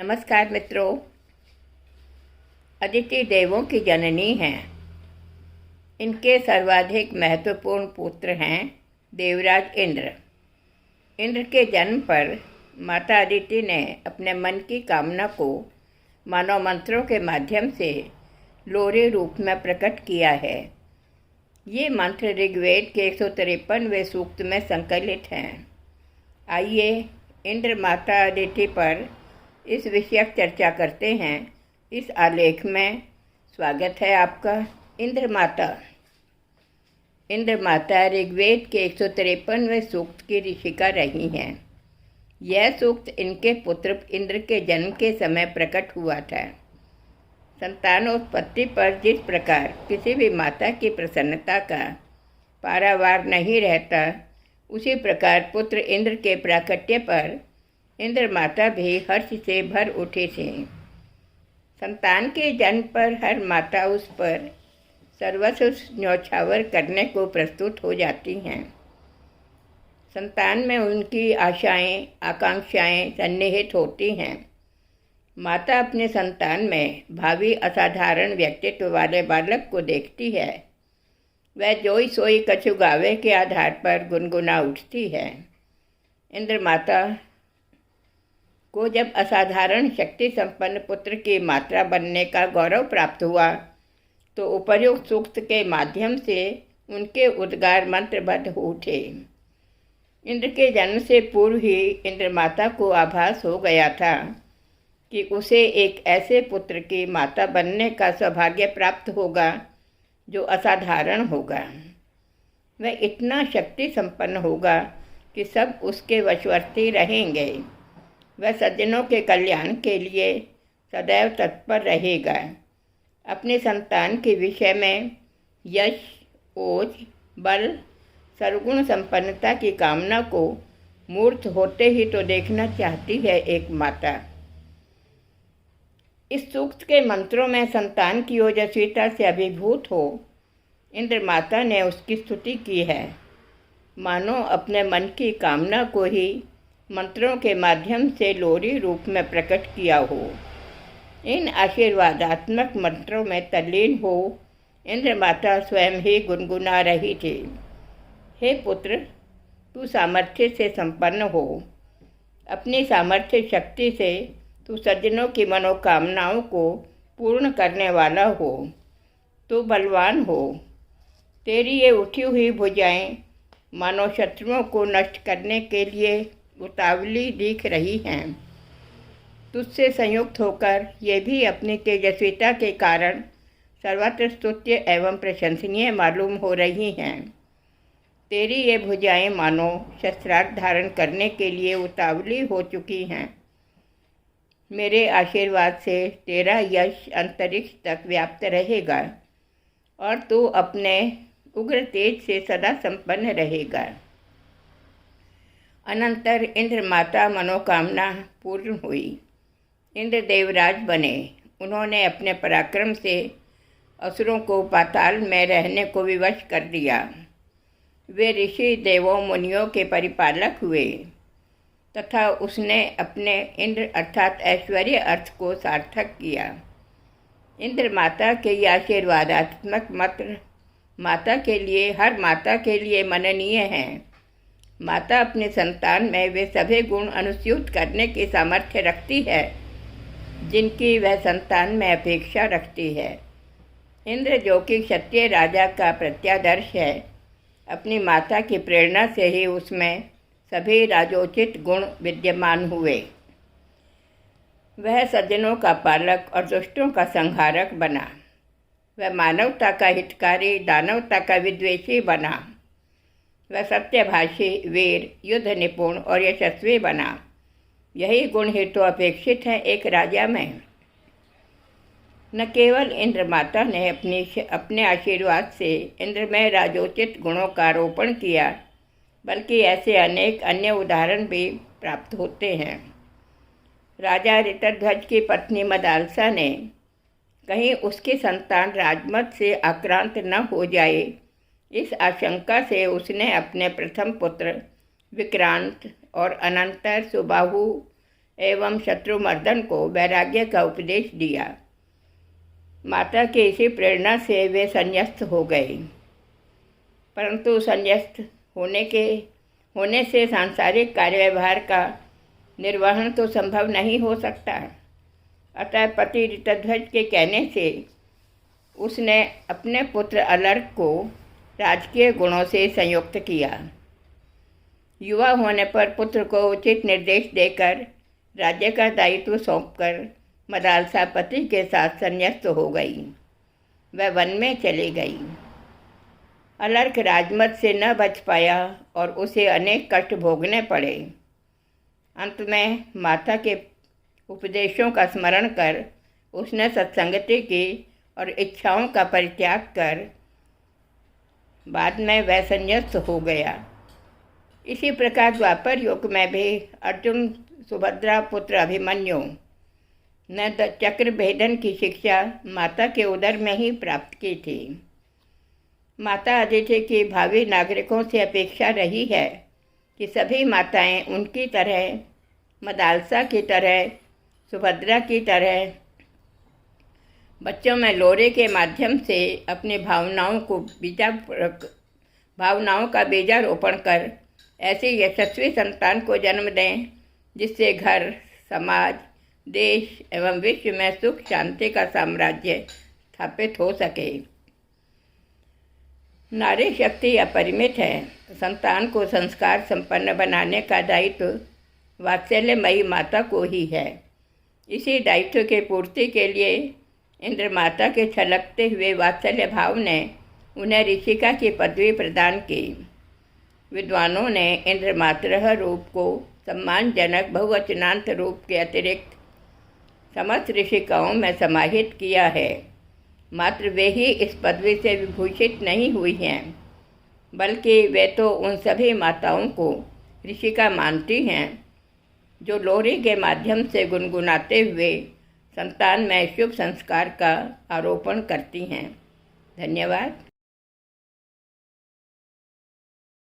नमस्कार मित्रों। अदिति देवों की जननी हैं। इनके सर्वाधिक महत्वपूर्ण पुत्र हैं देवराज इंद्र। इंद्र के जन्म पर माता अदिति ने अपने मन की कामना को मानव मंत्रों के माध्यम से लोरी रूप में प्रकट किया है। ये मंत्र ऋग्वेद के 153वें सूक्त में संकलित हैं। आइए इंद्र माता अदिति पर इस विषयक चर्चा करते हैं। इस आलेख में स्वागत है आपका। इंद्र माता ऋग्वेद के 153वें सूक्त की ऋषिका रही हैं। यह सूक्त इनके पुत्र इंद्र के जन्म के समय प्रकट हुआ था। संतानोत्पत्ति पर जिस प्रकार किसी भी माता की प्रसन्नता का पारावार नहीं रहता, उसी प्रकार पुत्र इंद्र के प्राकट्य पर इंद्र माता भी हर्ष से भर उठी थी। संतान के जन्म पर हर माता उस पर सर्वस्व न्यौछावर करने को प्रस्तुत हो जाती हैं। संतान में उनकी आशाएं, आकांक्षाएं सन्निहित होती हैं। माता अपने संतान में भावी असाधारण व्यक्तित्व वाले बालक को देखती है। वह जोई सोई कछु गावे के आधार पर गुनगुना उठती है। इंद्र माता को जब असाधारण शक्ति संपन्न पुत्र की मात्रा बनने का गौरव प्राप्त हुआ तो उपर्युक्त सूक्त के माध्यम से उनके उद्गार मंत्रबद्ध हो उठे। इंद्र के जन्म से पूर्व ही इंद्र माता को आभास हो गया था कि उसे एक ऐसे पुत्र की माता बनने का सौभाग्य प्राप्त होगा जो असाधारण होगा। वह इतना शक्ति संपन्न होगा कि सब उसके वशवर्ती रहेंगे। वह सज्जनों के कल्याण के लिए सदैव तत्पर रहेगा। अपने संतान के विषय में यश, ओज, बल, सर्वगुण संपन्नता की कामना को मूर्त होते ही तो देखना चाहती है एक माता। इस सूक्त के मंत्रों में संतान की ओजस्विता से अभिभूत हो इंद्र माता ने उसकी स्तुति की है, मानो अपने मन की कामना को ही मंत्रों के माध्यम से लोरी रूप में प्रकट किया हो। इन आशीर्वादात्मक मंत्रों में तल्लीन हो इंद्र माता स्वयं ही गुनगुना रही थी। हे पुत्र, तू सामर्थ्य से संपन्न हो। अपनी सामर्थ्य शक्ति से तू सज्जनों की मनोकामनाओं को पूर्ण करने वाला हो। तू बलवान हो। तेरी ये उठी हुई भुजाएं मानव शत्रुओं को नष्ट करने के लिए उतावली दिख रही हैं। तुझसे संयुक्त होकर ये भी अपनी तेजस्विता के कारण सर्वत्र स्तुत्य एवं प्रशंसनीय मालूम हो रही हैं। तेरी ये भुजाएं मानो शस्त्रास्त्र धारण करने के लिए उतावली हो चुकी हैं। मेरे आशीर्वाद से तेरा यश अंतरिक्ष तक व्याप्त रहेगा और तू अपने उग्र तेज से सदा संपन्न रहेगा। अनंतर इंद्र माता मनोकामना पूर्ण हुई। इंद्र देवराज बने। उन्होंने अपने पराक्रम से असुरों को पाताल में रहने को विवश कर दिया। वे ऋषि देवों मुनियों के परिपालक हुए तथा उसने अपने इंद्र अर्थात ऐश्वर्य अर्थ को सार्थक किया। इंद्र माता के ये आशीर्वादात्मक मंत्र हर माता के लिए मननीय हैं। माता अपने संतान में वे सभी गुण अनुस्यूत करने की सामर्थ्य रखती है जिनकी वह संतान में अपेक्षा रखती है। इंद्र, जो कि क्षत्रिय राजा का प्रत्यादर्श है, अपनी माता की प्रेरणा से ही उसमें सभी राजोचित गुण विद्यमान हुए। वह सज्जनों का पालक और दुष्टों का संहारक बना। वह मानवता का हितकारी, दानवता का विद्वेषी बना। वह सत्यभाषी, वीर, युद्ध निपुण और यशस्वी बना। यही गुण ही तो अपेक्षित है एक राजा में। न केवल इंद्र माता ने अपने आशीर्वाद से इंद्र में राजोचित गुणों का आरोपण किया, बल्कि ऐसे अनेक अन्य उदाहरण भी प्राप्त होते हैं। राजा ऋतध्वज की पत्नी मदालसा ने कहीं उसकी संतान राजमत से आक्रांत न हो जाए, इस आशंका से उसने अपने प्रथम पुत्र विक्रांत और अनंतर सुबाहु एवं शत्रुमर्दन को वैराग्य का उपदेश दिया। माता की इसी प्रेरणा से वे संन्यस्त हो गए, परंतु संन्यस्त होने से सांसारिक कार्यव्यवहार का निर्वहन तो संभव नहीं हो सकता। अतः पति ऋतध्वज के कहने से उसने अपने पुत्र अलर्क को राजकीय गुणों से संयुक्त किया। युवा होने पर पुत्र को उचित निर्देश देकर राज्य का दायित्व सौंपकर मदालसा पति के साथ संन्यस्त हो गई। वह वन में चली गई। अलर्क राजमत से न बच पाया और उसे अनेक कष्ट भोगने पड़े। अंत में माता के उपदेशों का स्मरण कर उसने सत्संगति की और इच्छाओं का परित्याग कर बाद में वह संन्यस्त हो गया। इसी प्रकार द्वापर युग में भी अर्जुन सुभद्रा पुत्र अभिमन्यु ने चक्र भेदन की शिक्षा माता के उदर में ही प्राप्त की थी। माता अदिति की भावी नागरिकों से अपेक्षा रही है कि सभी माताएं उनकी तरह, मदालसा की तरह, सुभद्रा की तरह बच्चों में लोरे के माध्यम से अपनी भावनाओं का बीजारोपण कर ऐसी यशस्वी संतान को जन्म दें जिससे घर, समाज, देश एवं विश्व में सुख शांति का साम्राज्य स्थापित हो सके। नारी शक्ति अपरिमित है। संतान को संस्कार संपन्न बनाने का दायित्व वात्सल्यमयी माता को ही है। इसी दायित्व के पूर्ति के लिए इंद्र माता के छलकते हुए वात्सल्य भाव ने उन्हें ऋषिका की पदवी प्रदान की। विद्वानों ने इंद्र मातरः रूप को सम्मानजनक बहुवचनांत रूप के अतिरिक्त समस्त ऋषिकाओं में समाहित किया है। मात्र वे ही इस पदवी से विभूषित नहीं हुई हैं, बल्कि वे तो उन सभी माताओं को ऋषिका मानती हैं जो लोरी के माध्यम से गुनगुनाते हुए संतान में शुभ संस्कार का आरोपण करती हैं। धन्यवाद।